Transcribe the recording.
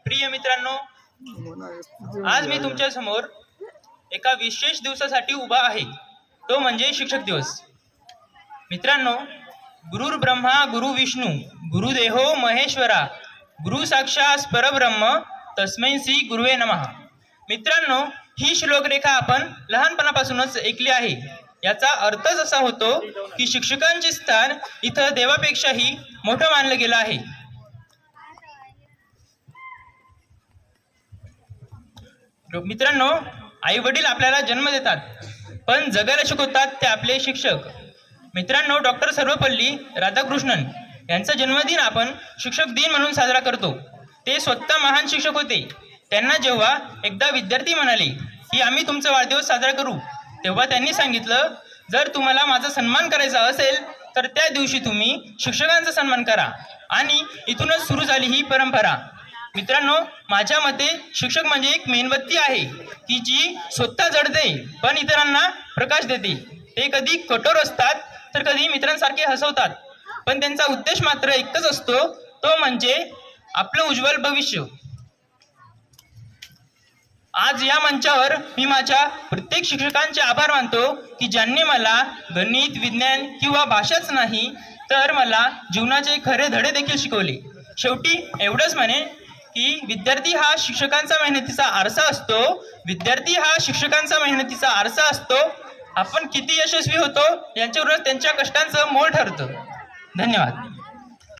प्रिय मित्रांनो, आज मी तुमच्या समोर एका विशेष दिवसासाठी उभा आहे, तो म्हणजे शिक्षक दिवस। मित्रांनो, गुरुर् ब्रह्मा गुरु विष्णू गुरुदेहो महेश्वरा गुरु साक्षात परब्रह्म तस्मै श्री गुरुवे नमः। मित्रांनो, ही श्लोकरेखा आपण लहानपणापासूनच ऐकली आहे। याचा अर्थच असा होतो की शिक्षकांचे स्थान इथं देवापेक्षाही मोठं मानलं गेलं आहे। मित्रांनो, आई वडील आपल्याला जन्म देतात, पण जगायला शिकवतात ते आपले शिक्षक। मित्रांनो, डॉक्टर सर्वपल्ली राधाकृष्णन यांचा जन्मदिन आपण शिक्षक दिन म्हणून साजरा करतो। ते स्वतः महान शिक्षक होते। त्यांना जेव्हा एकदा विद्यार्थी म्हणाले की आम्ही तुमचा वाढदिवस साजरा करू, तेव्हा त्यांनी सांगितलं, जर तुम्हाला माझा सन्मान करायचा असेल तर त्या दिवशी तुम्ही शिक्षकांचा सन्मान करा। आणि इथूनच सुरू झाली ही परंपरा। मित्रांनो, माझ्या मते शिक्षक म्हणजे एक मेणबत्ती आहे की जी स्वतः जळते पण इतरांना प्रकाश देते। ते कधी कठोर असतात तर कधी मित्रांसारखे हसवतात, पण त्यांचा उद्देश मात्र एकच असतो, तो म्हणजे आपलं उज्ज्वल भविष्य। आज या मंचावर मी माझ्या प्रत्येक शिक्षकांचे आभार मानतो की ज्यांनी मला गणित, विज्ञान किंवा भाषाच नाही तर मला जीवनाचे खरे धडे देखील शिकवले। शेवटी एवढंच म्हणे की विद्यार्थी हा शिक्षकांचा मेहनतीचा आरसा असतो। विद्यार्थी हा शिक्षकांचा मेहनतीचा आरसा असतो। आपण किती यशस्वी होतो यांच्यावरच त्यांच्या कष्टांचं मोल ठरतं। धन्यवाद।